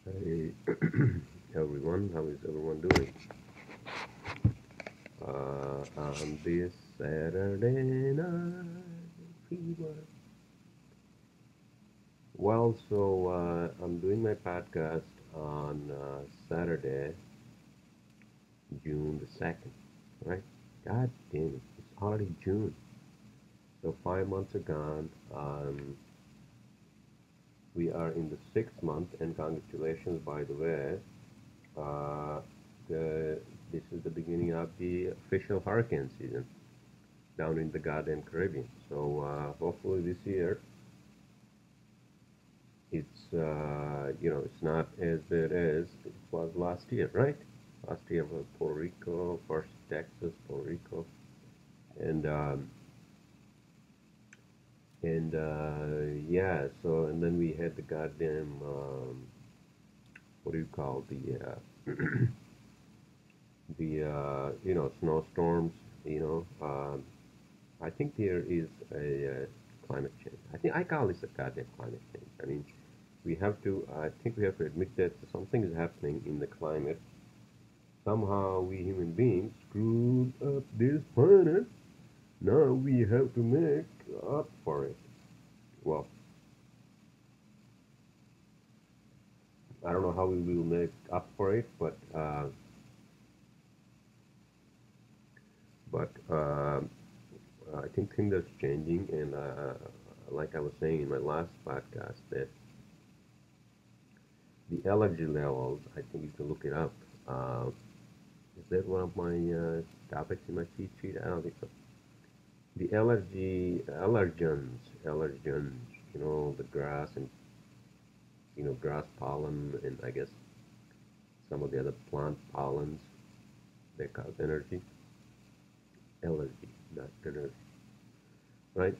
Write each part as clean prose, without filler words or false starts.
Hey everyone, how is everyone doing? On this Saturday night fever. I'm doing my podcast on Saturday, June the 2nd, right? God damn it, it's already June. So 5 months are gone. We are in the 6th month, and congratulations, by the way. Uh, the, this is the beginning of the official hurricane season down in the goddamn Caribbean. So hopefully this year it's not as bad as it was last year, right? Last year was Puerto Rico, first Texas, Puerto Rico, and yeah. So and then we had the goddamn what do you call the snowstorms. I think there is a climate change. I think I call this a goddamn climate change. I mean, I think we have to admit that something is happening in the climate. Somehow we human beings screwed up this planet. Now we have to make up for it. Well, I don't know how we will make up for it, but I think things are changing, and like I was saying in my last podcast, that the allergy levels, I think you can look it up. Uh, is that one of my topics in my cheat sheet? I don't think so. The allergens, the grass and, grass pollen and I guess some of the other plant pollens, they cause allergy, not energy, right?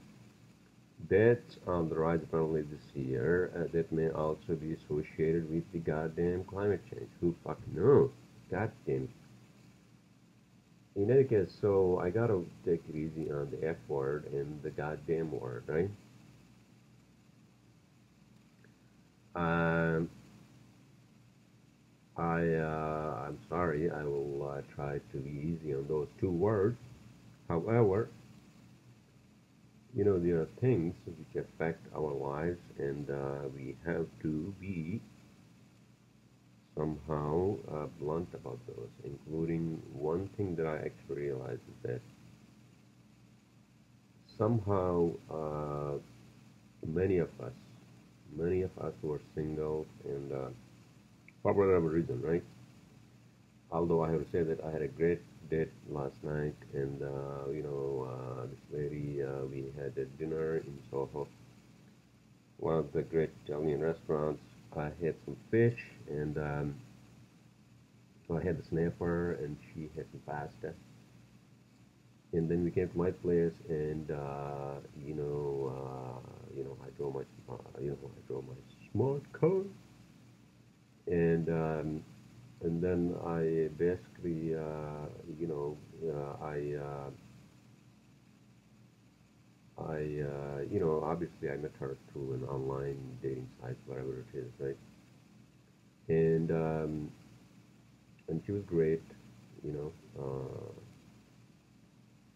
That's on the rise apparently this year. That may also be associated with the goddamn climate change. Who fucking knows? Goddamn. In any case, so I gotta take it easy on the F word and the goddamn word, right? Um, I'm sorry. I will try to be easy on those two words. However, there are things which affect our lives, and we have to be somehow blunt about those. Including one thing that I actually realized is that somehow many of us, many of us who are single, and for whatever reason, right? Although I have to say that I had a great date last night, and this lady, we had a dinner in Soho, one of the great Italian restaurants. I had some fish, and so I had the snapper, and she had some pasta. And then we came to my place, and I drove my smart car, and um, and then I basically, obviously I met her through an online dating site, whatever it is, right? And and she was great, you know,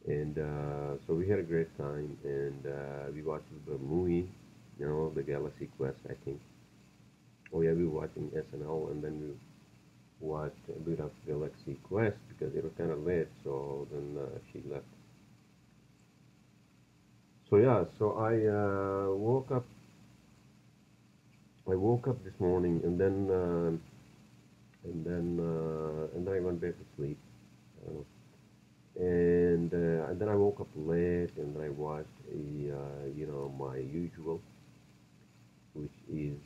and so we had a great time, and we watched the movie, the Galaxy Quest, I think. Oh yeah, we were watching SNL, and then we watched a bit of Galaxy Quest because it was kind of late, so then she left. So yeah, so I woke up this morning, and then I went back to sleep. Uh, and then I woke up late, and then I watched my usual, which is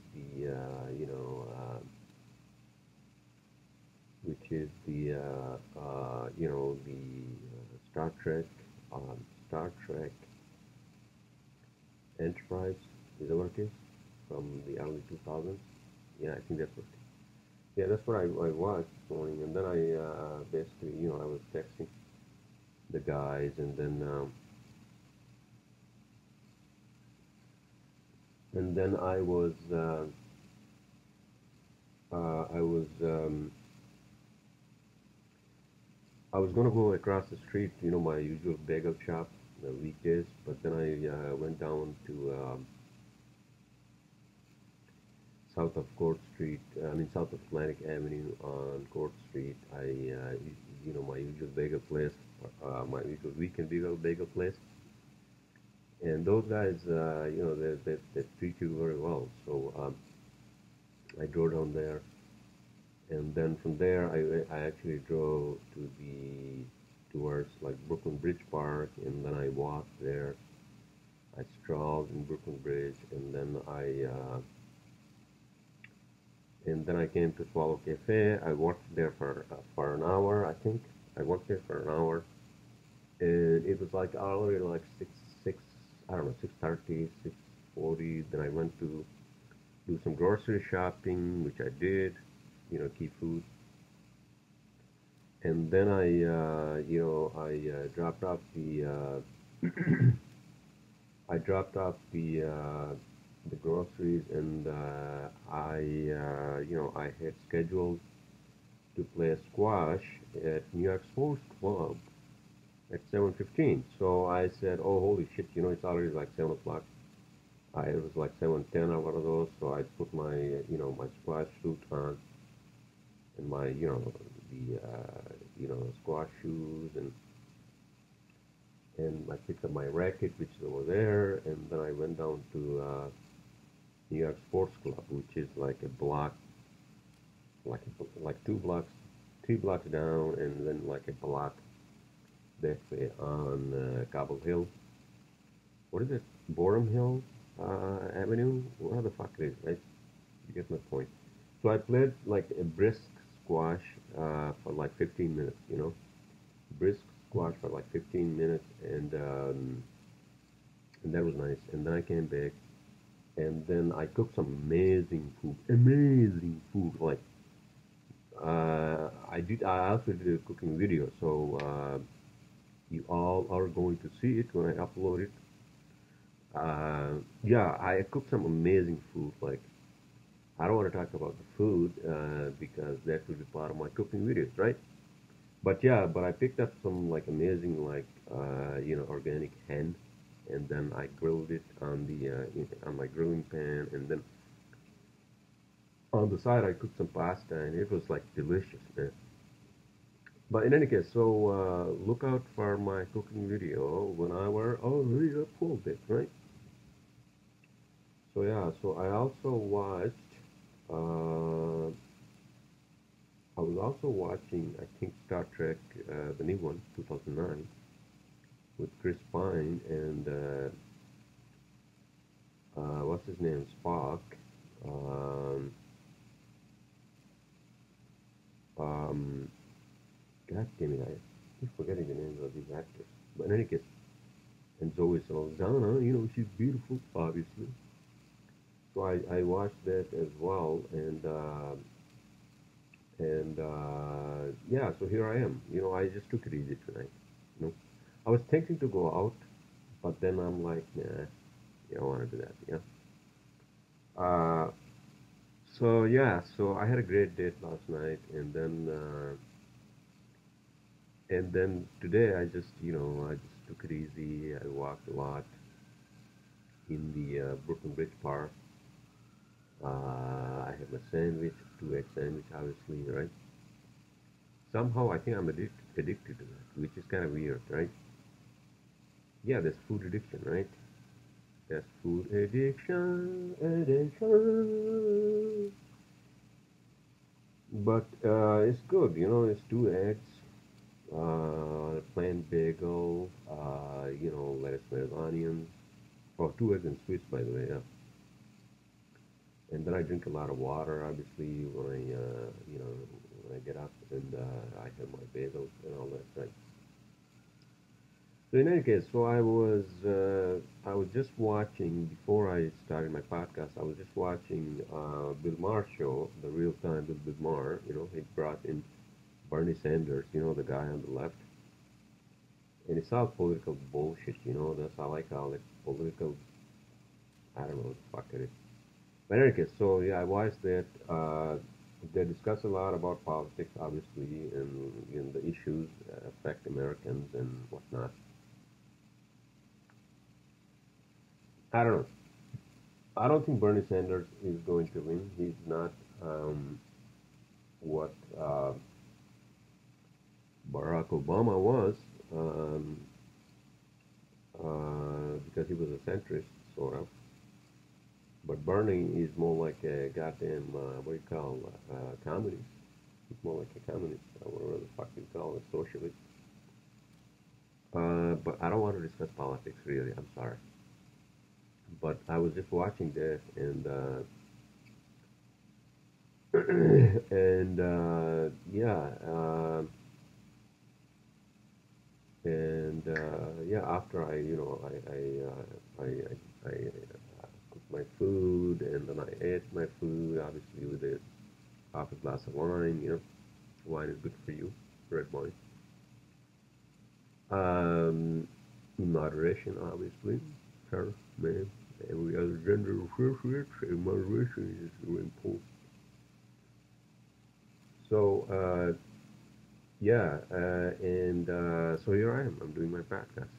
Star Trek, Star Trek Enterprise. Is that what it is? From the early 2000s. Yeah, I think that's what. Yeah, that's what I watched this morning, and then I basically, I was texting the guys, and then I was I was gonna go across the street, my usual bagel shop, weekdays, but then I went down to south of Court Street. I mean, south of Atlantic Avenue on Court Street. My usual bagel place, my usual weekend bagel place, and those guys, they treat you very well. So I drove down there, and then from there, I actually drove towards like Brooklyn Bridge Park, and then I walked there. I strolled in Brooklyn Bridge, and then I came to Swallow Cafe. I worked there for an hour, I think. I worked there for an hour, and it was like already like six, I don't know, 6:30, 6:40. Then I went to do some grocery shopping, which I did, keep food. And then I dropped off the groceries, and I had scheduled to play squash at New York Sports Club at 7:15. So I said, "Oh, holy shit! It's already like 7 o'clock." It was like 7:10 or one of those. So I put my squash suit on and my squash shoes, and I picked up my racket, which is over there, and then I went down to New York Sports Club, which is like a block, like 2 blocks, 3 blocks down, and then like a block that way on Cobble Hill. What is it? Borum Hill Avenue? What the fuck it is, right? You get my point. So I played like a brisk squash for like 15 minutes, brisk squash for like 15 minutes, and that was nice. And then I came back, and then I cooked some amazing food. Like I also did a cooking video, so you all are going to see it when I upload it. Yeah, I cooked some amazing food. Like I don't want to talk about the food because that will be part of my cooking videos, right? But yeah, but I picked up some like amazing like organic hen, and then I grilled it on my grilling pan, and then on the side I cooked some pasta, and it was like delicious, man. But in any case, so look out for my cooking video when I were already uploaded, right? So yeah, so uh, I was also watching, I think, Star Trek, the new one, 2009, with Chris Pine and what's his name, Spock. Um, um, God damn it, I keep forgetting the names of these actors. But in any case, and Zoe Saldana, she's beautiful, obviously. So I watched that as well, and yeah, so here I am. I just took it easy tonight. I was thinking to go out, but then I'm like, nah, you don't want to do that, Uh, so yeah, so I had a great date last night, and then today I just took it easy. I walked a lot in the Brooklyn Bridge Park. I had my sandwich, 2 egg sandwich, obviously, right? Somehow I think I'm addicted to that, which is kind of weird, right? Yeah, there's food addiction, right? There's food addiction. But it's good, it's 2 eggs, plain bagel, lettuce, onions. Oh, 2 eggs and Swiss, by the way, yeah. And then I drink a lot of water, obviously, when I get up, and I have my bagels and all that, right? So in any case, so I was just watching before I started my podcast. I was just watching Bill Maher show, the real time with Bill Maher. He brought in Bernie Sanders, the guy on the left, and it's all political bullshit. That's how I call it, political. I don't know what the fuck it is. But in any case, so yeah, I watched that. They discuss a lot about politics, obviously, and the issues that affect Americans and whatnot. I don't know. I don't think Bernie Sanders is going to win. He's not what Barack Obama was, um, because he was a centrist, sort of. But Bernie is more like a goddamn, what do you call, communist. He's more like a communist, or whatever the fuck you call it, socialist. But I don't want to discuss politics, really. I'm sorry. But I was just watching this, and and yeah, and yeah. After I, cooked my food, and then I ate my food, obviously with a half a glass of wine. Wine is good for you, red wine. Um, in moderation, obviously. Sure, man. Every other gender associates, and moderation is really important. So, yeah, and so here I am. I'm doing my podcast,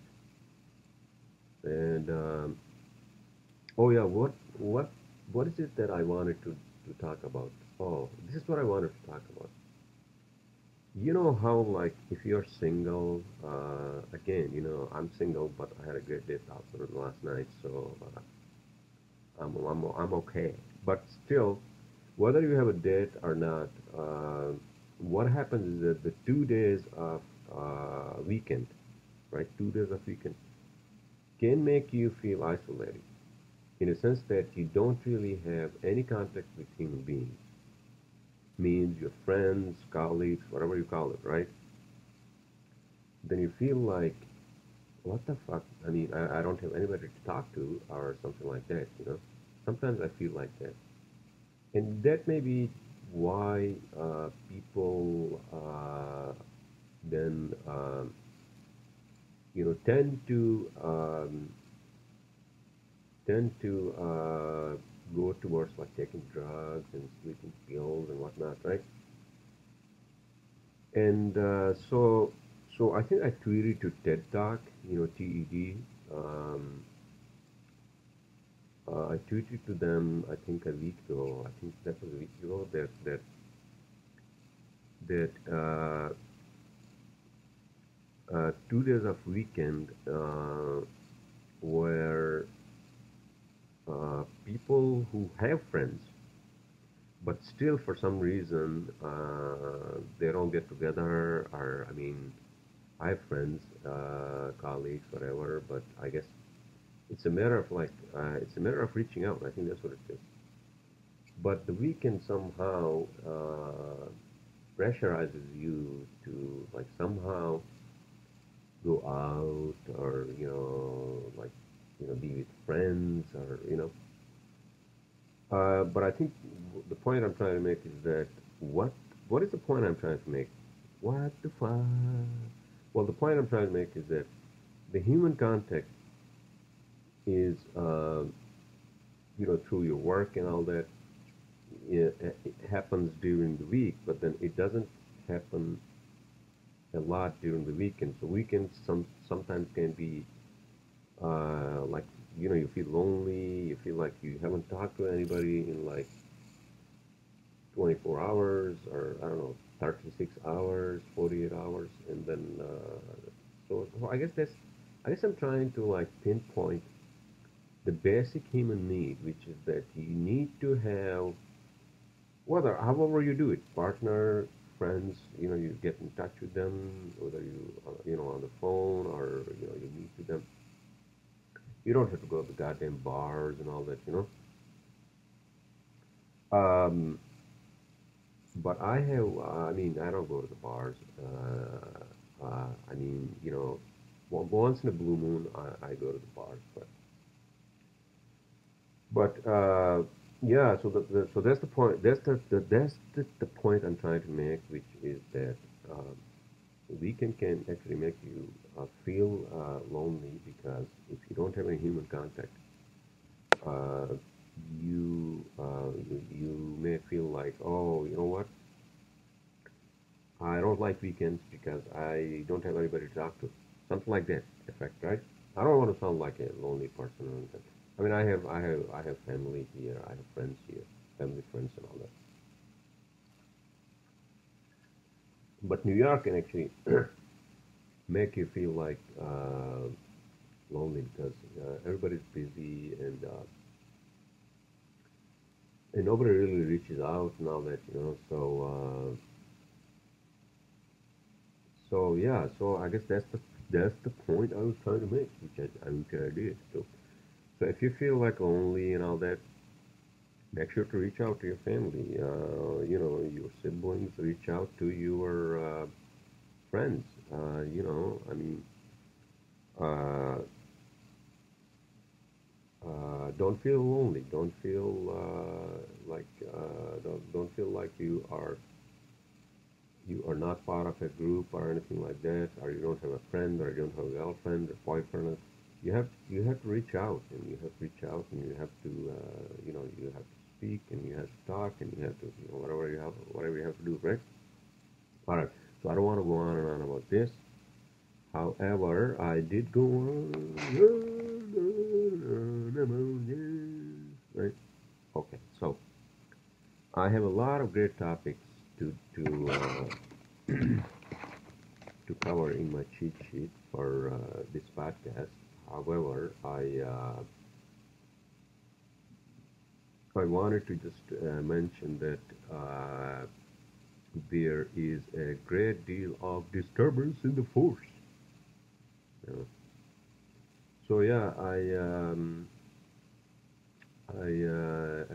and oh yeah, what is it that I wanted to talk about? Oh, this is what I wanted to talk about. You know how, like, if you're single, again, I'm single, but I had a great date out last night, so I'm okay. But still, whether you have a date or not, what happens is that the 2 days of weekend, right? 2 days of weekend can make you feel isolated in a sense that you don't really have any contact with human beings. Means your friends, colleagues, whatever you call it, right? Then you feel like, what the fuck? I mean, I don't have anybody to talk to or something like that. Sometimes I feel like that. And that may be why people then, tend to go towards like taking drugs and sleeping pills and whatnot, right? And so I think I tweeted to TED Talk, TED. Um, I tweeted to them, I think a week ago. I think that was a week ago that 2 days of weekend where people who have friends, but still for some reason they don't get together. Or I mean, I have friends, colleagues, whatever, but I guess it's a matter of like it's a matter of reaching out. I think that's what it is. But the weekend somehow pressurizes you to like somehow go out, or like be with friends, or but I think the point I'm trying to make is that what what is the point I'm trying to make? What the fuck? Well, the point I'm trying to make is that the human contact is through your work and all that. It happens during the week, but then it doesn't happen a lot during the weekend. So weekends sometimes can be like you feel lonely, you feel like you haven't talked to anybody in like 24 hours, or I don't know, 36 hours, 48 hours, and then so I guess I'm trying to like pinpoint the basic human need, which is that you need to have, whether however you do it, partner, friends, you get in touch with them, whether on the phone, or you meet with them. You don't have to go to the goddamn bars and all that. But I mean, I don't go to the bars. I mean, once in a blue moon, I go to the bars. But yeah, so that's the point. That's the point I'm trying to make, which is that um, weekend can actually make you feel lonely, because if you don't have any human contact, uh, you may feel like, oh, you know what? I don't like weekends because I don't have anybody to talk to. Something like that effect, right? I don't want to sound like a lonely person or anything. I mean, I have family here. I have friends here, family friends and all that. But New York can actually make you feel like lonely because everybody's busy and nobody really reaches out now that so yeah, so I guess that's the point I was trying to make, which I did. So if you feel like lonely and all that, make sure to reach out to your family. Your siblings. Reach out to your friends. I mean, uh, don't feel lonely. Don't feel like you are not part of a group or anything like that, or you don't have a friend, or you don't have a girlfriend, or boyfriend. You have to reach out, and you have to reach out, and you have to you have to speak, and you have to talk, and you have to whatever you have to do, right? All right. So I don't want to go on and on about this. However, I did go on about this, right? Okay. So I have a lot of great topics to cover in my cheat sheet for this podcast. However, I wanted to just mention that there is a great deal of disturbance in the force. You So yeah, I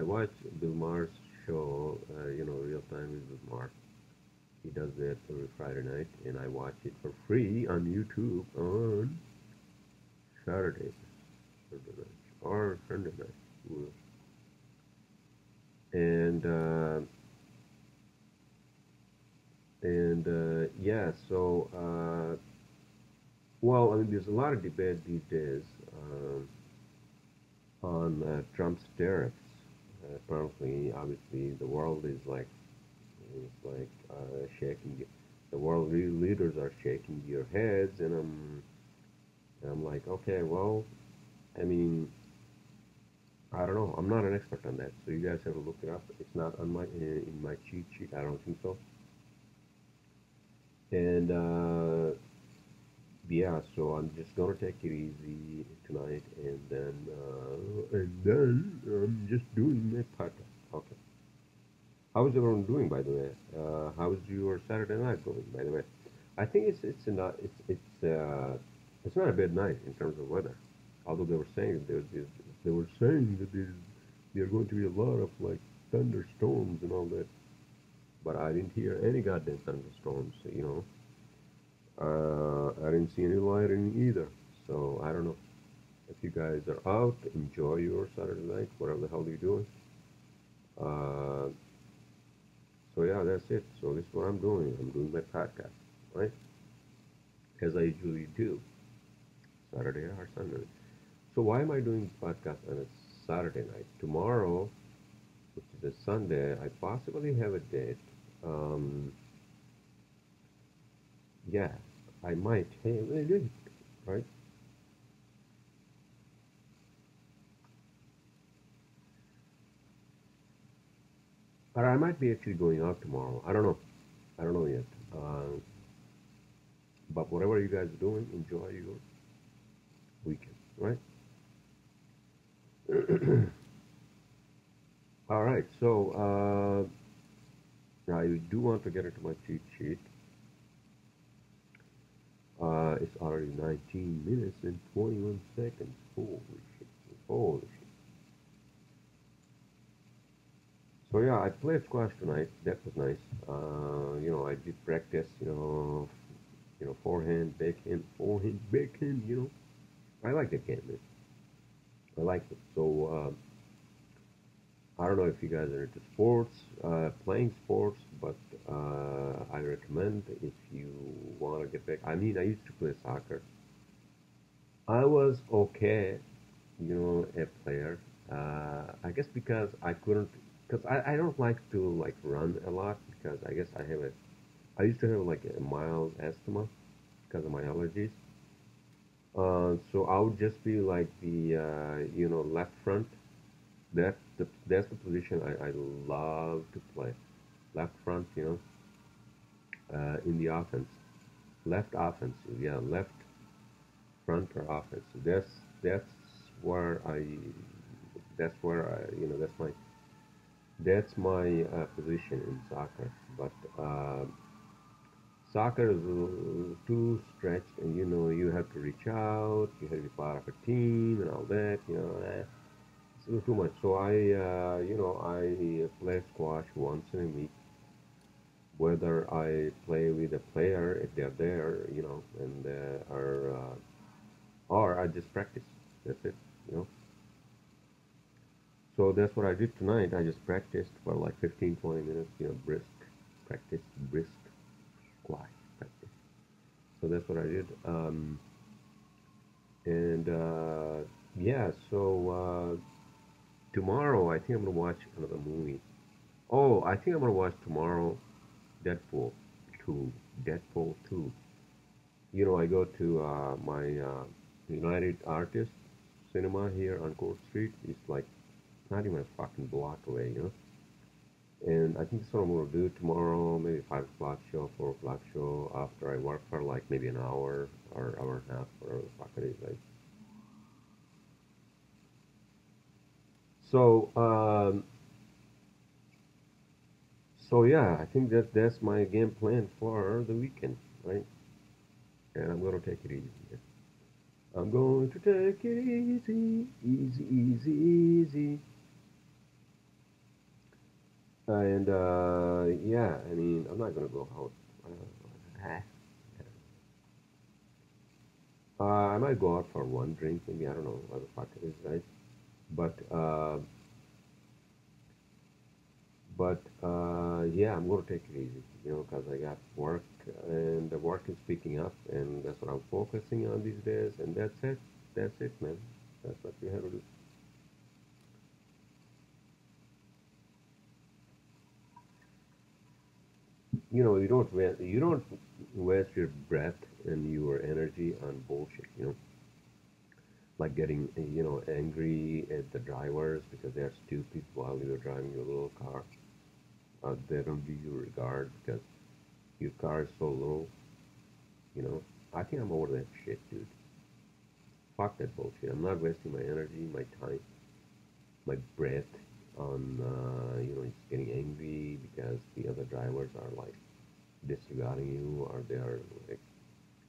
watched Bill Maher's show. Real time with Bill Maher. He does that every Friday night, and I watch it for free on YouTube on Saturday, Saturday night or Sunday night. And yeah, so well, I mean, there's a lot of debate these days on Trump's tariffs. Apparently, obviously, the world is shaking. The world leaders are shaking their heads, and I'm like, okay, well, I mean, I don't know. I'm not an expert on that, so you guys have to look it up. It's not on my in my cheat sheet. I don't think so. And yeah, so I'm just gonna take it easy tonight, and then I'm just doing my podcast. Okay. How's everyone doing, by the way? How's your Saturday night going, by the way? I think it's not a bad night in terms of weather. Although they were saying that there are going to be a lot of like thunderstorms and all that, but I didn't hear any goddamn thunderstorms. I didn't see any lightning either. So I don't know. If you guys are out, enjoy your Saturday night, whatever the hell you're doing. Uh, so yeah, that's it. So this is what I'm doing. I'm doing my podcast, right? As I usually do, Saturday or Sunday. So why am I doing podcast on a Saturday night? Tomorrow, which is a Sunday, I possibly have a date. Um, yeah, I might have a date, right? Or I might be actually going out tomorrow. I don't know. I don't know yet. But whatever you guys are doing, enjoy your weekend, right? All right. So I do want to get into my cheat sheet. It's already 19 minutes and 21 seconds. Holy shit. Holy shit. So yeah, I played squash tonight. That was nice. I did practice. Forehand, backhand. I like that game, man. I like it. So I don't know if you guys are into sports, playing sports, but I recommend if you want to get back. I mean, I used to play soccer. I was okay, a player. I guess because I couldn't, because I don't like to like run a lot because I guess I used to have like a mild asthma because of my allergies. So I would just be like the left front. That's the position I love to play. Left front, in the offense. Left offense, yeah, left front or offense. That's where I that's where I that's my position in soccer. But soccer is too stretched, and you have to reach out, you have to be part of a team and all that. It's a little too much. So I play squash once in a week. Whether I play with a player if they're there, and or I just practice. That's it, you know. So that's what I did tonight. I just practiced for like 15, 20 minutes, brisk practice, brisk squash practice. So that's what I did. And yeah, so tomorrow I think I'm gonna watch another movie. Oh, I think I'm gonna watch tomorrow Deadpool 2. Deadpool 2. I go to my United Artists cinema here on Court Street. It's like not even a fucking block away. And I think that's what I'm gonna do tomorrow, maybe 5 o'clock show, 4 o'clock show after I work for like maybe an hour or hour and a half, whatever the fuck it is. Like, so, so yeah, I think that's my game plan for the weekend, right? And I'm gonna take it easy. Yeah. I'm going to take it easy, easy, easy, easy. And yeah, I mean, I'm not gonna go out. Uh, I might go out for one drink, maybe. I don't know what the fuck it is, right? But yeah, I'm gonna take it easy, because I got work and the work is picking up, and that's what I'm focusing on these days. And that's it. That's it, man. That's what we have to do. You don't waste your breath and your energy on bullshit. Like getting angry at the drivers because they're stupid while you're driving your little car. They don't give you regard because your car is so low. You know, I think I'm over that shit, dude. Fuck that bullshit. I'm not wasting my energy, my time, my breath on just getting angry because the other drivers are like disregarding you, or they are like.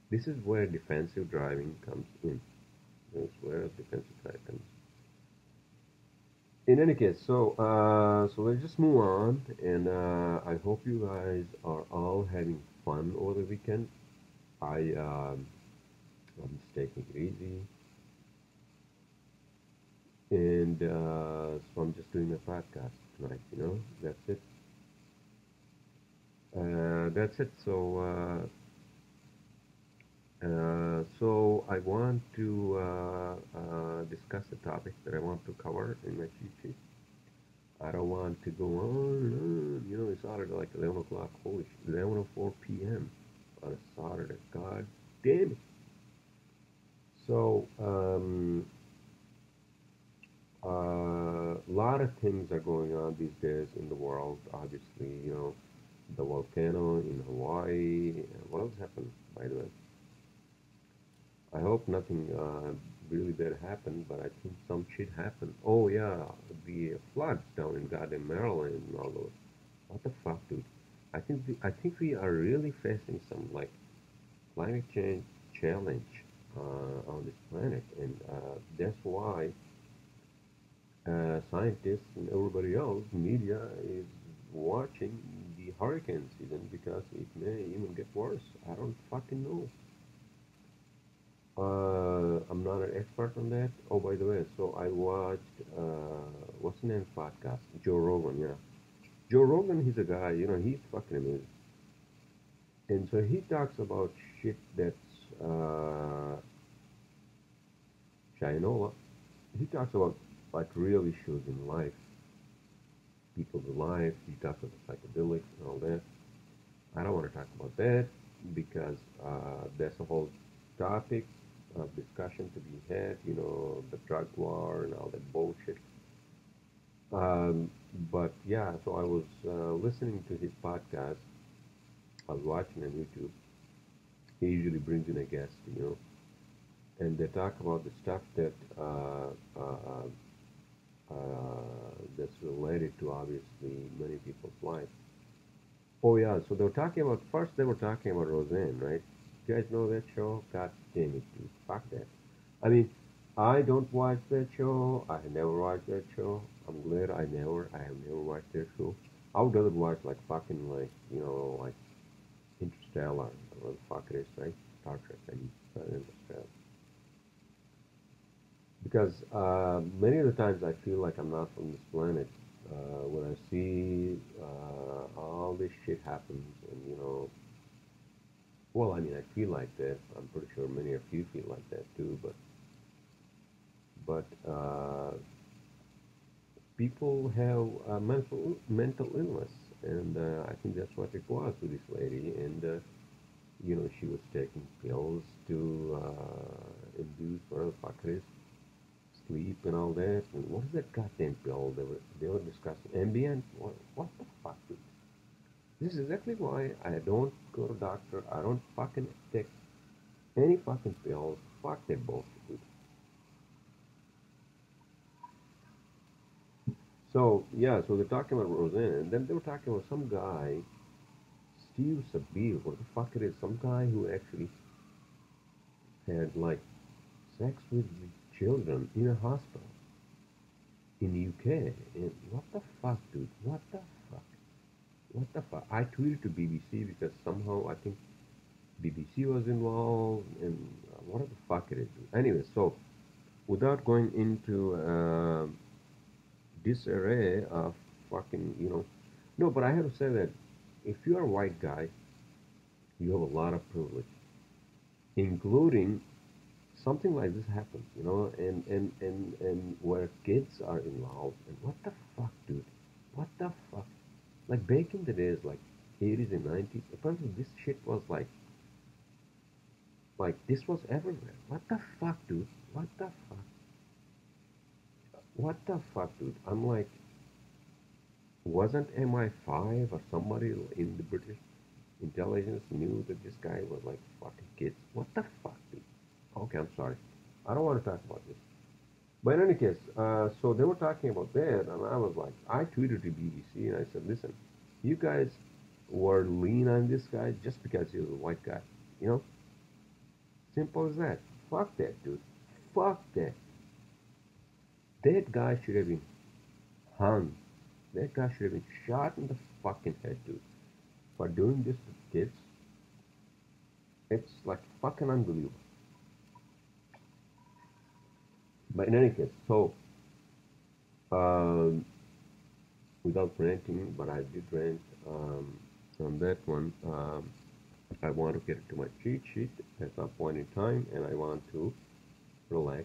This is where defensive driving comes in. This is where defensive driving comes. In any case, so let's just move on, and I hope you guys are all having fun over the weekend. I'm just taking it easy, and so I'm just doing a podcast tonight. That's it. That's it. So I want to discuss a topic that I want to cover in my cheat sheet. I don't want to go on and on. It's already like 11 o'clock. Holy shit, 11:04 p.m. on a Saturday. God damn it. So, a lot of things are going on these days in the world. Obviously, the volcano in Hawaii. What else happened, by the way? I hope nothing really bad happened, but I think some shit happened. Oh yeah, the floods down in goddamn Maryland and all those. What the fuck, dude? I think we are really facing some like climate change challenge on this planet, and that's why scientists and everybody else, media, is watching the hurricane season because it may even get worse. I don't fucking know. I'm not an expert on that. Oh, by the way, so I watched what's the name of the podcast? Joe Rogan, yeah. Joe Rogan, he's a guy, he's fucking amazing. And so he talks about shit that's Shinola. He talks about but real issues in life, people's lives. You talk about psychedelics and all that. I don't want to talk about that because there's a whole topic of discussion to be had. You know, the drug war and all that bullshit. Um, but yeah, so I was listening to his podcast. I was watching on YouTube. He usually brings in a guest, and they talk about the stuff that that's related to obviously many people's lives. Oh yeah, so they were talking about first they were talking about Roseanne, right? You guys know that show? God damn it, dude, fuck that. I mean, I don't watch that show. I have never watched that show. I'm glad I have never watched that show. I would rather watch like fucking like like Interstellar, or what the fuck it is, right? Star Trek, I mean, Interstellar. Because many of the times I feel like I'm not from this planet. When I see all this shit happens, and well, I mean, I feel like that. I'm pretty sure many of you feel like that too. But people have mental illness, and I think that's what it was with this lady. And she was taking pills to induce whatever the fuck it is, sleep and all that. And what is that goddamn pill they were discussing? Ambient? What the fuck, dude? This is exactly why I don't go to doctor. I don't fucking take any fucking pills. Fuck that bullshit, dude. So yeah, so they're talking about Roseanne, and then they were talking about some guy, Steve Sabir, what the fuck it is, some guy who actually had like sex with children in a hospital in the UK. And what the fuck, dude? What the fuck? What the fuck? I tweeted to BBC because somehow I think BBC was involved, and what the fuck it is. Anyway, so without going into disarray of fucking, no, but I have to say that if you're a white guy, you have a lot of privilege, including something like this happens, and where kids are involved. And what the fuck, dude? What the fuck? Like back in the days, like 80s and 90s, apparently this shit was like this was everywhere. What the fuck, dude? What the fuck? What the fuck, dude? I'm like, wasn't MI5 or somebody in the British intelligence knew that this guy was like fucking kids? What the fuck, dude? Okay, I'm sorry. I don't want to talk about this. But in any case, so they were talking about that, and I was like, I tweeted to BBC and I said, listen, you guys were lean on this guy just because he was a white guy. You know, simple as that. Fuck that, dude. Fuck that. That guy should have been hung. That guy should have been shot in the fucking head, dude. For doing this to kids, it's like fucking unbelievable. But in any case, so um, without ranting, but I did rant on that one. I want to get to my cheat sheet at some point in time, and I want to relax.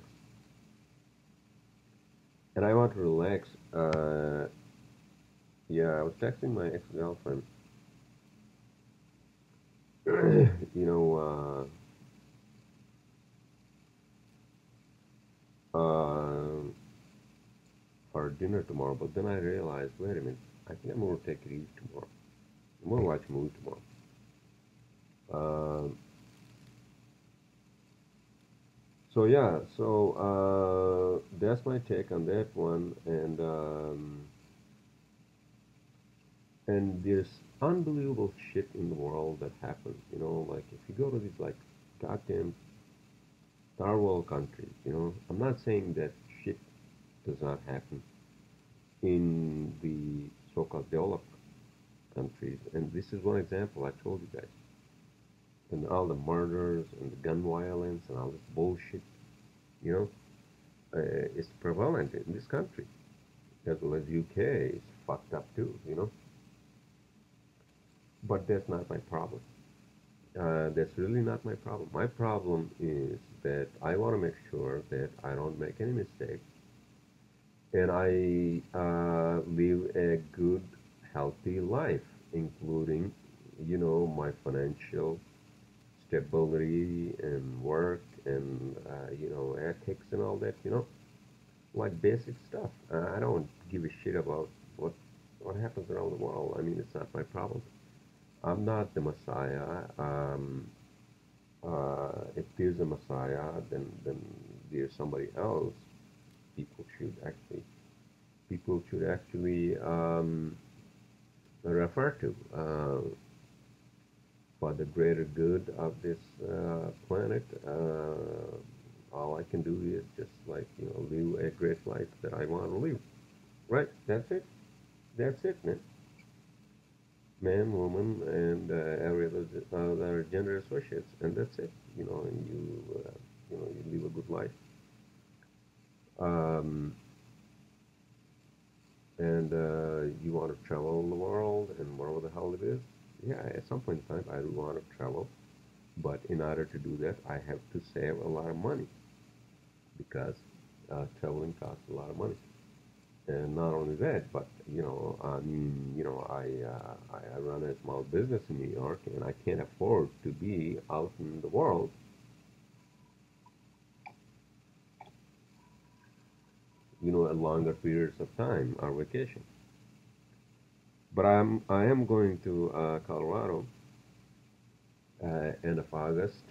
And I want to relax. Yeah, I was texting my ex-girlfriend. you know, for dinner tomorrow, but then I realized, wait a minute, I think I'm going to take it easy tomorrow. I'm going to watch a movie tomorrow. Um, so yeah, so that's my take on that one, and there's unbelievable shit in the world that happens. Like if you go to these like goddamn third world countries, I'm not saying that shit does not happen in the so-called developed countries, and this is one example I told you guys. And all the murders and the gun violence and all this bullshit, you know, is prevalent in this country, as well as UK is fucked up too. But that's not my problem. That's really not my problem. My problem is that I want to make sure that I don't make any mistakes and I live a good, healthy life, including, my financial stability and work and, ethics and all that, like basic stuff. I don't give a shit about what happens around the world. I mean, it's not my problem. I'm not the Messiah. If there's a Messiah, then there's somebody else. People should actually people should actually refer to for the greater good of this planet. All I can do is just like live a great life that I want to live. Right? That's it. That's it, man. Man, woman, and every other gender associates, and that's it. And you live a good life. Um, and you want to travel the world and wherever the hell it is. Yeah, at some point in time, I do want to travel, but in order to do that, I have to save a lot of money because traveling costs a lot of money. And not only that, but I run a small business in New York, and I can't afford to be out in the world, at longer periods of time or vacation. But I am going to Colorado end of August.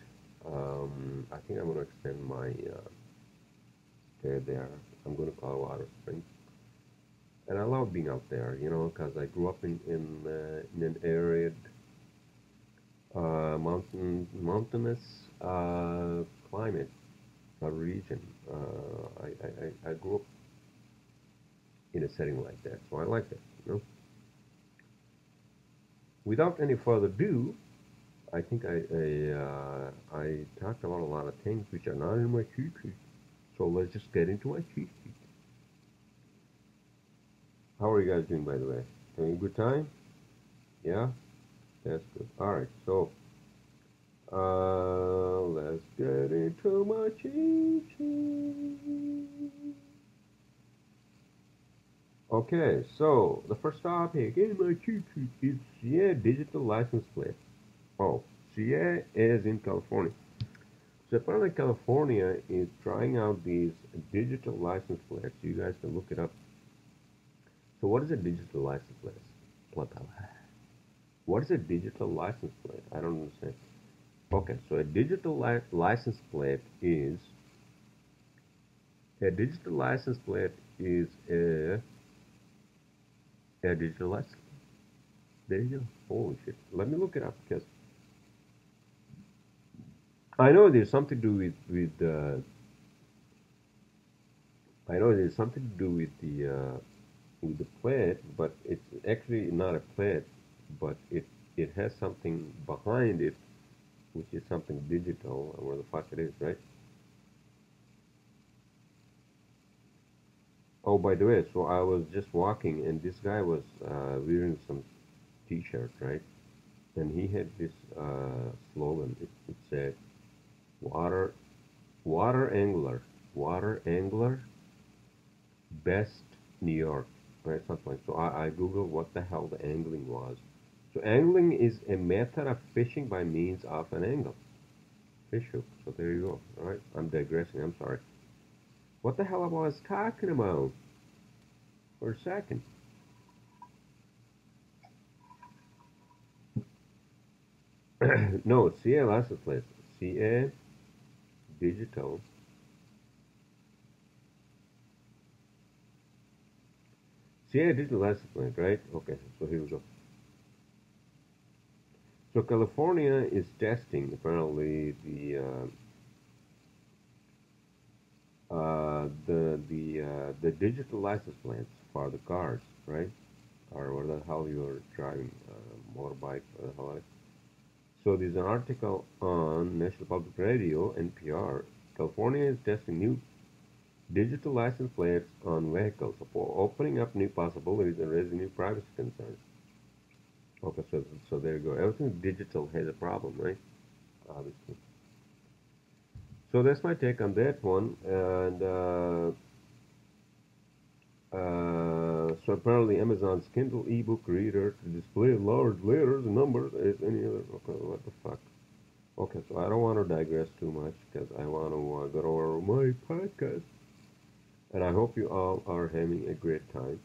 I think I'm going to extend my stay there. I'm going to Colorado Springs, and I love being out there, because I grew up in an arid mountainous climate region. I grew up in a setting like that, so I like that. Without any further ado, I think I talked about a lot of things which are not in my cheat sheet. So let's just get into my cheat sheet. How are you guys doing, by the way? Having a good time? Yeah, that's good. All right, so let's get into my cheat sheet. Okay, so the first topic in my cheat sheet is CA digital license plate. Oh, CA is in California. So apparently California is trying out these digital license plates. You guys can look it up. So what is a digital license plate? What is a digital license plate? I don't understand. Okay, so a digital license plate is a digital license plate is a digital license. There you go. Holy shit! Let me look it up because I know there's something to do with I know there's something to do with the plate, but it's actually not a plate, but it has something behind it, which is something digital, or where the fuck it is, right? Oh, by the way, so I was just walking, and this guy was wearing some T-shirt, right? And he had this slogan. It said, "Water, water angler, water angler, best New York," right? Something like. So I googled what the hell the angling was. So angling is a method of fishing by means of an angle, fish hook. So there you go. All right, I'm digressing. I'm sorry. What the hell I was talking about for a second? No, CA license plate. CA digital. CA digital license plate, right? Okay, so here we go. So California is testing apparently the digital license plates for the cars, right? Or what the hell you're driving, motorbike, or the hell. So there's an article on National Public Radio, NPR. California is testing new digital license plates on vehicles, opening up new possibilities and raising new privacy concerns. Okay, so there you go. Everything digital has a problem, right? Obviously. So that's my take on that one. And So apparently Amazon's Kindle ebook reader to display large letters and numbers as any other. Okay, what the fuck? Okay, so I don't want to digress too much because I want to go over my podcast, and I hope you all are having a great time.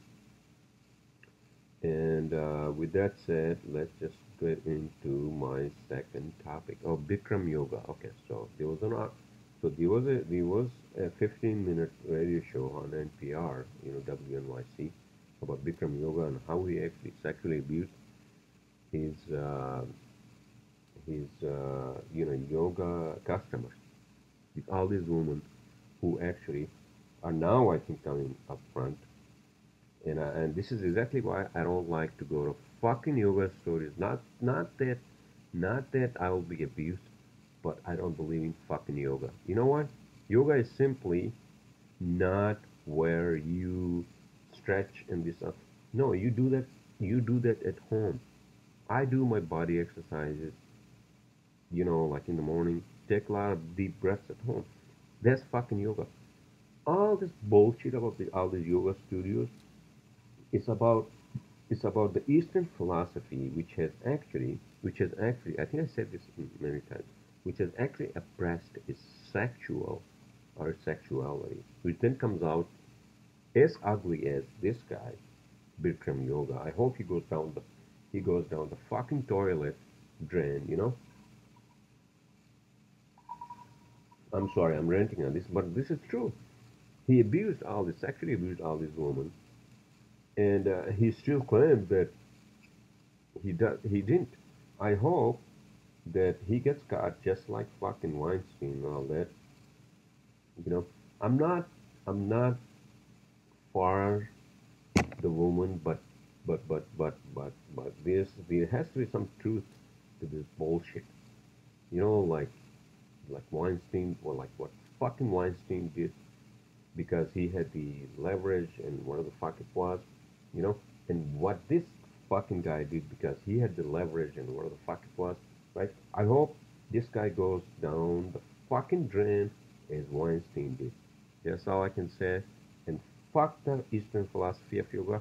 And with that said, let's just get into my second topic. Oh, Bikram yoga. Okay, so there was a 15-minute radio show on NPR, WNYC, about Bikram yoga and how he actually sexually abused his yoga customers. With all these women who actually are now, I think, coming up front. And this is exactly why I don't like to go to fucking yoga stories. Not that I will be abused, but I don't believe in fucking yoga. You know what? Yoga is simply not where you stretch and this stuff. No, you do that. You do that at home. I do my body exercises. Like in the morning. Take a lot of deep breaths at home. That's fucking yoga. All this bullshit about all these yoga studios. It's about It's about the Eastern philosophy, which has actually, I think I said this many times, which has actually oppressed its sexual or sexuality, which then comes out as ugly as this guy, Bikram Yoga. I hope he goes down the fucking toilet drain. I'm sorry, I'm ranting on this, but this is true. Sexually abused all these women, and he still claims that he didn't. I hope that he gets caught just like fucking Weinstein and all that. You know, I'm not I'm not for the woman, but there has to be some truth to this bullshit. Like Weinstein, or like what fucking Weinstein did because he had the leverage and whatever the fuck it was, you know, and what this fucking guy did because he had the leverage and whatever the fuck it was, right? I hope this guy goes down the fucking drain as Weinstein did. That's all I can say. And fuck the Eastern philosophy of yoga.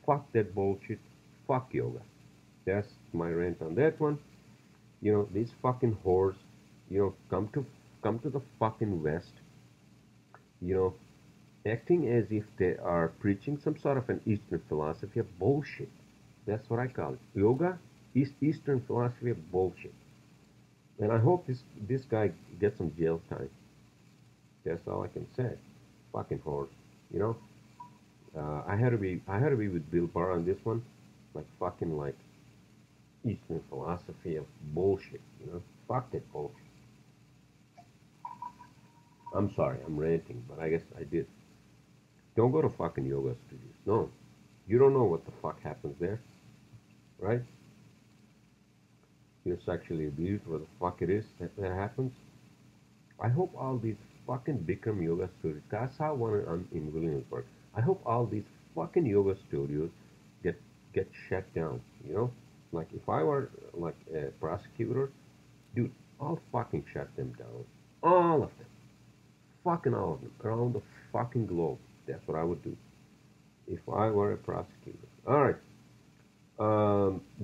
Fuck that bullshit. Fuck yoga. That's my rant on that one. These fucking whores, come to the fucking West, you know, acting as if they are preaching some sort of an Eastern philosophy of bullshit. That's what I call it. Yoga is Eastern philosophy of bullshit. And I hope this guy gets some jail time. That's all I can say. Fucking horse. You know, I had to be with Bill Barr on this one. Like fucking like Eastern philosophy of bullshit. Fuck that bullshit. I'm sorry, I'm ranting, but I guess I did. Don't go to fucking yoga studios. No, you don't know what the fuck happens there, right? You're sexually abused, what the fuck it is that happens. I hope all these fucking Bikram yoga studios, I saw one in Williamsburg. I hope all these fucking yoga studios get get shut down. Like if I were like a prosecutor, dude, I'll fucking shut them down, all of them, fucking all of them, around the fucking globe. That's what I would do if I were a prosecutor. All right,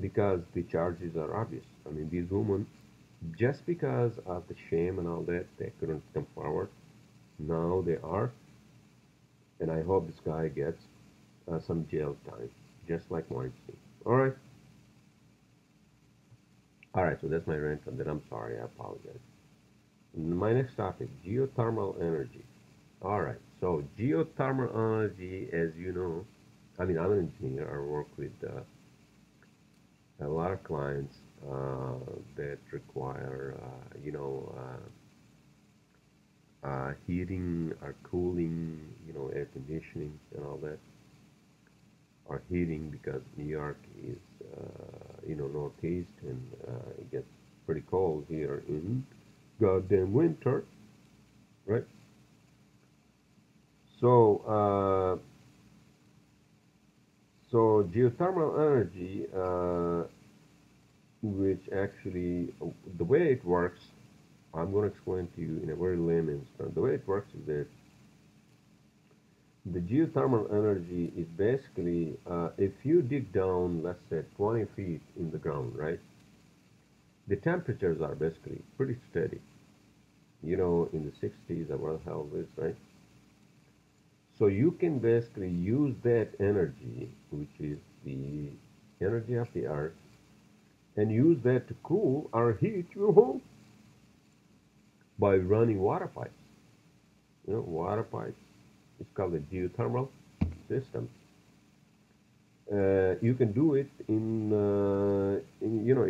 because the charges are obvious. I mean, these women, just because of the shame and all that, they couldn't come forward. Now they are, and I hope this guy gets some jail time, just like Weinstein. All right. So that's my rant on that. I'm sorry. I apologize. My next topic: geothermal energy. All right. So geothermal energy, as you know, I mean, I'm an engineer. I work with a lot of clients that require, heating or cooling, air conditioning and all that, or heating because New York is, northeast and it gets pretty cold here in goddamn winter, right? So, geothermal energy, which actually, the way it works, I'm going to explain to you in a very layman's term. The way it works is that The geothermal energy is basically, if you dig down, let's say 20 feet in the ground, right? The temperatures are basically pretty steady, in the 60s or what the hell is, right? So you can basically use that energy, which is the energy of the earth, and use that to cool or heat your home by running water pipes. Water pipes. It's called a geothermal system. You can do it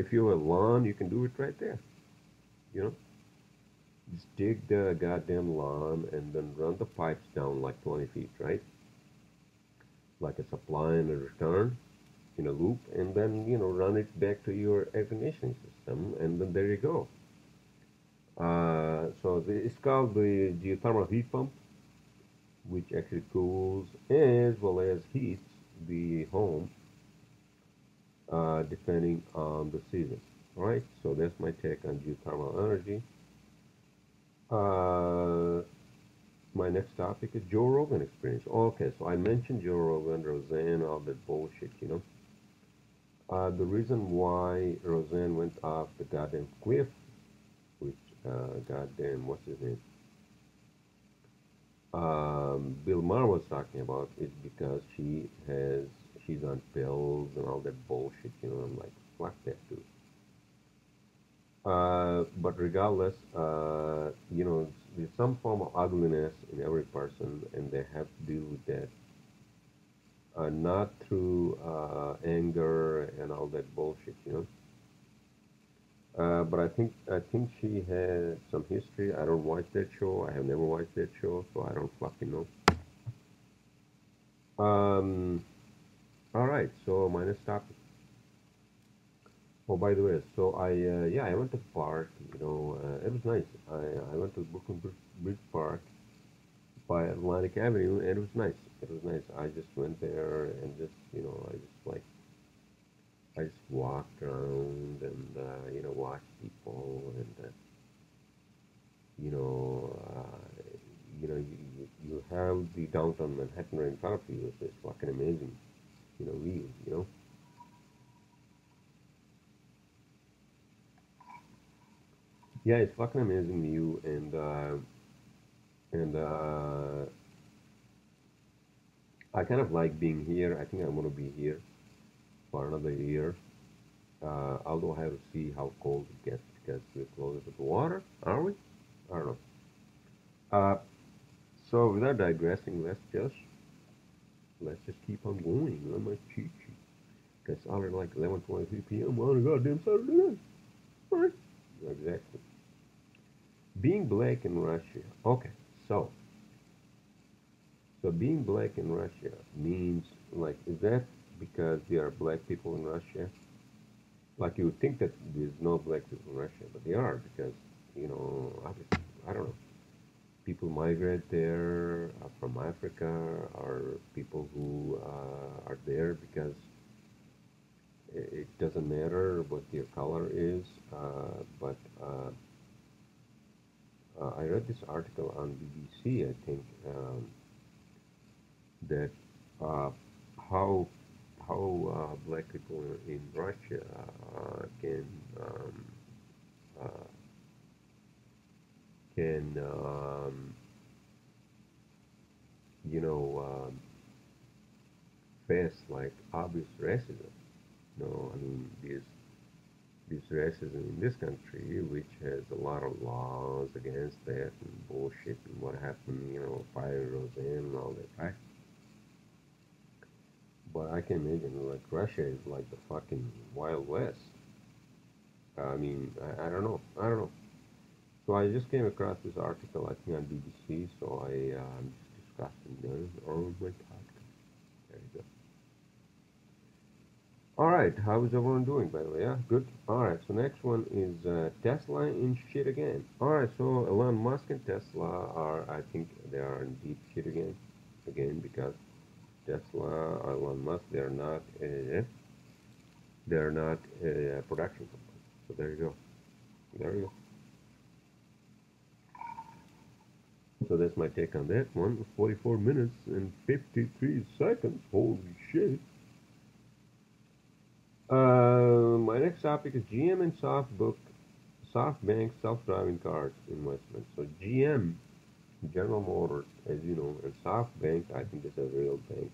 if you have a lawn, you can do it right there. You know, just dig the goddamn lawn and then run the pipes down like 20 feet, right? Like a supply and a return in a loop, and then, run it back to your air conditioning system, and then there you go. It's called the geothermal heat pump, which actually cools as well as heats the home depending on the season. All right, so that's my take on geothermal energy. My next topic is Joe Rogan experience. Okay, so I mentioned Joe Rogan, Roseanne, all that bullshit. The reason why Roseanne went off the goddamn cliff, which, goddamn, what's his name? Bill Maher was talking about is because she's on pills and all that bullshit. I'm like, fuck that dude. But regardless, there's some form of ugliness in every person, and they have to deal with that. Not through anger and all that bullshit. But I think she has some history. I don't watch that show. I have never watched that show, so I don't fucking know. All right. So my next topic. Oh, by the way, so I went to the park. It was nice. I went to Brooklyn Bridge Park by Atlantic Avenue, and it was nice. It was nice. I just went there and just, I just walked around and, watched people and, you know, uh, you have the downtown Manhattan right in front of you. It's just fucking amazing, view. Yeah, it's fucking amazing view, and I kind of like being here. I think I'm gonna be here for another year. Although I have to see how cold it gets because we're closer to the water, are we? I don't know. Uh, so without digressing, let's just keep on going on my cheat sheet. It's already like 11:23 p.m. on a goddamn Saturday night. Right? Exactly. Being black in Russia. Okay, so being black in Russia means, like, is that because there are black people in Russia? Like, you would think that there's no black people in Russia, but they are because, obviously, I don't know. People migrate there from Africa, or people who are there because it doesn't matter what their color is. But I read this article on BBC, I think, that uh, how black people in Russia can uh, can you know face like obvious racism. I mean, this racism in this country, which has a lot of laws against that and bullshit and what happened, fire Roseanne and all that, right? But I can imagine, like, Russia is like the fucking Wild West. I mean, I don't know. I don't know. So I just came across this article, I think, on BBC, so I'm just discussing it on my podcast. There you go. All right, how is everyone doing, by the way? Yeah, good. All right, so next one is Tesla in shit again. All right, so Elon Musk and Tesla I think they are in deep shit again, because Tesla, Elon Musk, they're not a production company. So there you go. There you go. So that's my take on that one. 44 minutes and 53 seconds. Holy shit. My next topic is GM and SoftBank self-driving cars investment. So GM, General Motors, as you know, and SoftBank, I think is a real bank.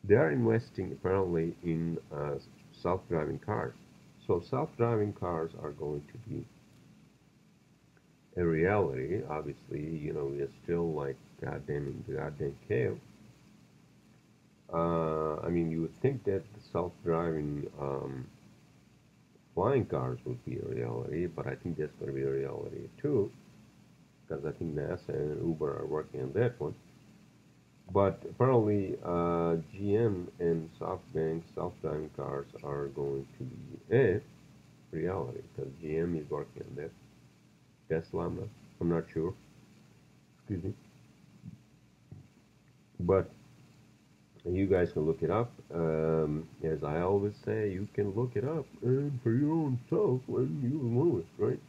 They are investing apparently in self-driving cars. So self-driving cars are going to be a reality. Obviously, we are still like goddamn in the goddamn cave. I mean, you would think that the self-driving flying cars would be a reality, but I think that's going to be a reality too, because I think NASA and Uber are working on that one. But apparently, GM and SoftBank self-driving cars are going to be a reality, because GM is working on that. Tesla, I'm not sure. Excuse me. But you guys can look it up. As I always say, you can look it up and for your own self when you know it, right?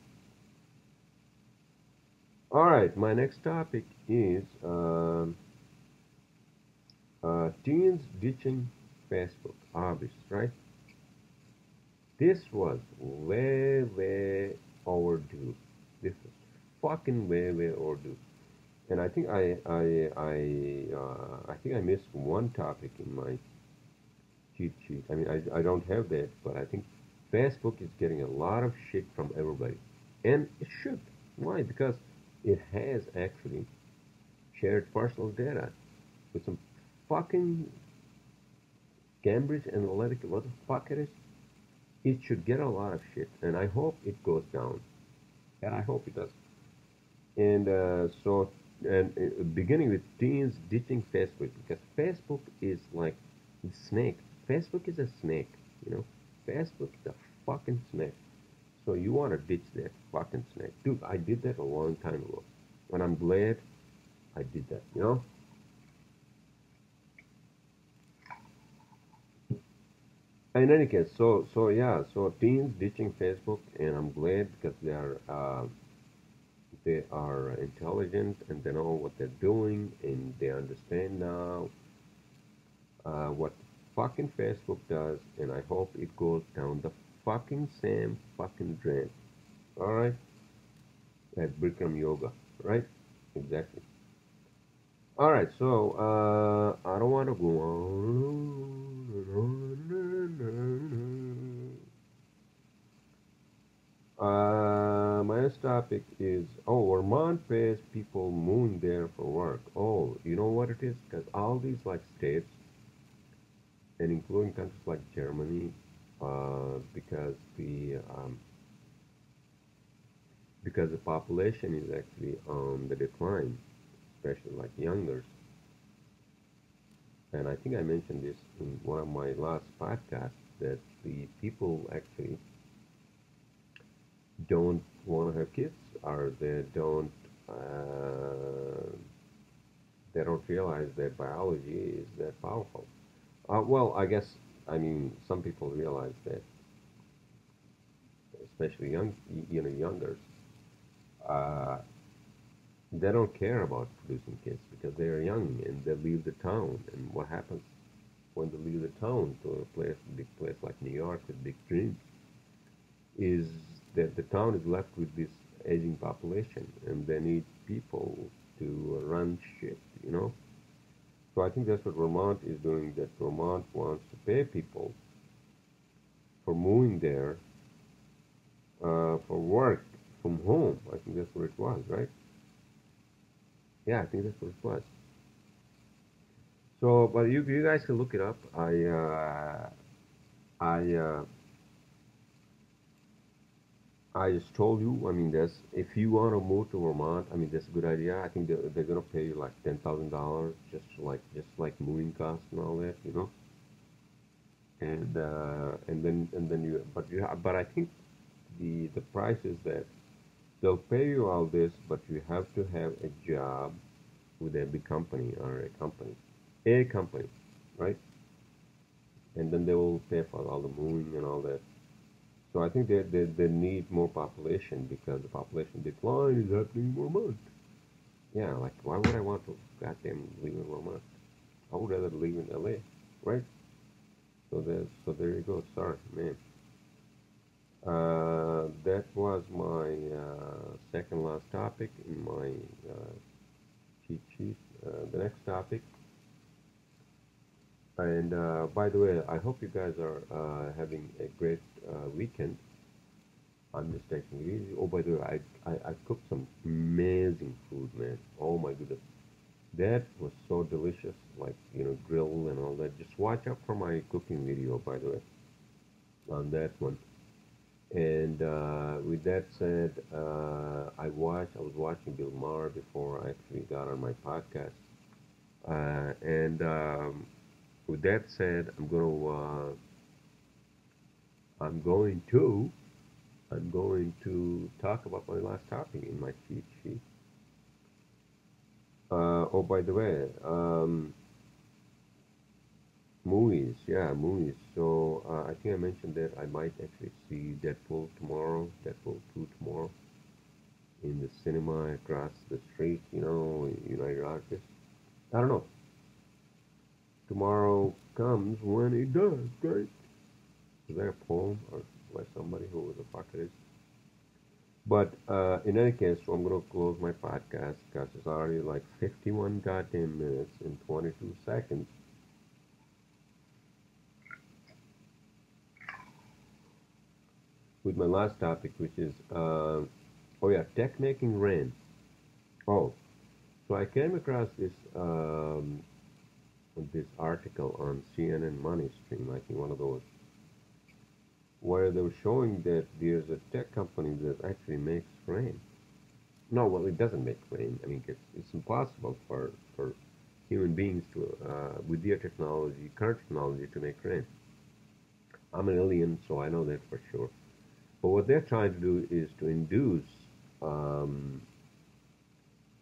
All right, my next topic is teens ditching Facebook. Obvious, right? This was way, way overdue. This was fucking way, way overdue. And I think I think I missed one topic in my cheat sheet. I mean, I don't have that, but I think Facebook is getting a lot of shit from everybody, and it should. Why? Because it has actually shared personal data with some fucking Cambridge Analytica. What the fuck it is? It should get a lot of shit, and I hope it goes down, and I hope it does. And beginning with teens ditching Facebook, because Facebook is like the snake. Facebook is a snake, you know. Facebook is a fucking snake. So you want to ditch that fucking snake, dude. I did that a long time ago, and I'm glad I did that. You know. In any case, so yeah, so teens ditching Facebook, and I'm glad because they are intelligent and they know what they're doing and they understand now what fucking Facebook does, and I hope it goes down the fucking same fucking drain. All right, at Bikram Yoga, right? Exactly. All right, so I don't want to go on. My next topic is Vermont pays people moving there for work. Oh, you know what it is? Because all these like states, and including countries like Germany, because the population is actually on the decline, especially like youngers. And I think I mentioned this in one of my last podcasts that the people actually don't want to have kids, or they don't realize that biology is that powerful. Well, I guess I mean some people realize that, especially youngers, uh, they don't care about producing kids because they are young and they leave the town. And what happens when they leave the town to a big place like New York with big dreams, is that the town is left with this aging population, and they need people to run shit, you know. So I think that's what Vermont is doing. That Vermont wants to pay people for moving there for work from home. I think that's what it was, right? Yeah, I think that's what it was. So, but you guys can look it up. I I just told you. I mean, if you want to move to Vermont, I mean, that's a good idea. I think they're gonna pay you like $10,000 just like moving costs and all that, you know. And then but I think the price is that they'll pay you all this, but you have to have a job with a big company or a company, right? And then they will pay for all the moving and all that. So I think they need more population because the population decline is happening in Vermont. Yeah, like why would I want to goddamn live in Vermont? I would rather live in LA, right? So there you go. Sorry, man. That was my second last topic in my uh, cheat sheet. The next topic, and by the way, I hope you guys are having a great weekend. I'm just taking it easy. Oh, by the way, I cooked some amazing food, man. Oh my goodness, that was so delicious. Like grill and all that. Just watch out for my cooking video, by the way, on that one. And with that said, I was watching Bill Maher before I actually got on my podcast. And with that said, I'm going to, I'm going to talk about my last topic in my cheat sheet. Oh, by the way, movies, yeah, movies. So I think I mentioned that I might actually see Deadpool tomorrow, Deadpool 2 tomorrow in the cinema across the street, United Artists. I don't know. Tomorrow comes when it does, right? Is that a poem or by somebody who the fuck it is? But in any case, so I'm gonna close my podcast because it's already like 51 goddamn minutes and 22 seconds with my last topic, which is oh yeah, tech making rain. Oh, so I came across this article on CNN Money Stream, I think one of those, where they were showing that there's a tech company that actually makes rain. No, well, it doesn't make rain. I mean, it's impossible for human beings to, with their technology, current technology, to make rain. I'm an alien, so I know that for sure. But what they're trying to do is to um,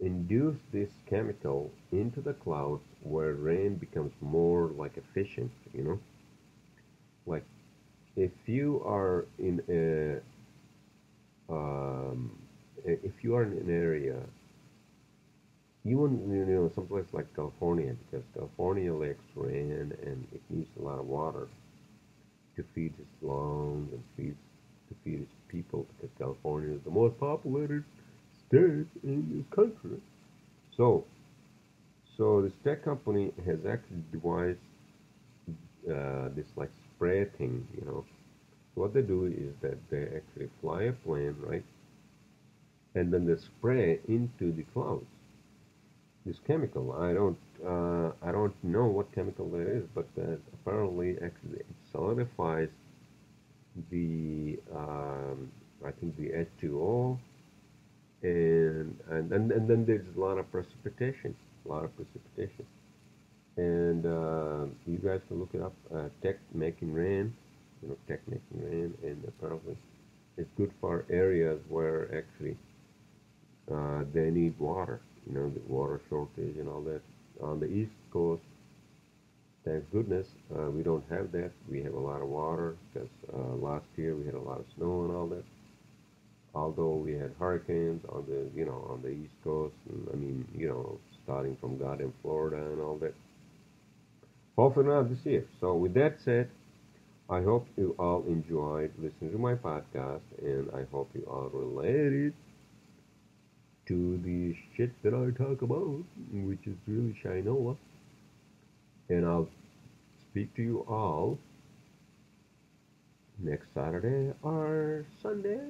induce this chemical into the clouds where rain becomes more like efficient. Like if you are in if you are in an area, even someplace like California, because California lacks rain and it needs a lot of water to feed its lungs and to feed its people, because California is the most populated state in this country. So, so this tech company has actually devised this like spray thing. What they do is that they actually fly a plane, right, and then they spray into the clouds this chemical. I don't know what chemical that is, but apparently actually it solidifies the I think the H2O, and then there's a lot of precipitation, and you guys can look it up. Tech making rain, tech making rain, and apparently it's good for areas where actually they need water, the water shortage and all that. On the East Coast, thank goodness, we don't have that. We have a lot of water because last year we had a lot of snow and all that. Although we had hurricanes on the East Coast, and, I mean, starting from goddamn Florida and all that. Hopefully not this year. So with that said, I hope you all enjoyed listening to my podcast, and I hope you all related to the shit that I talk about, which is really Shinola. And I'll speak to you all next Saturday or Sunday.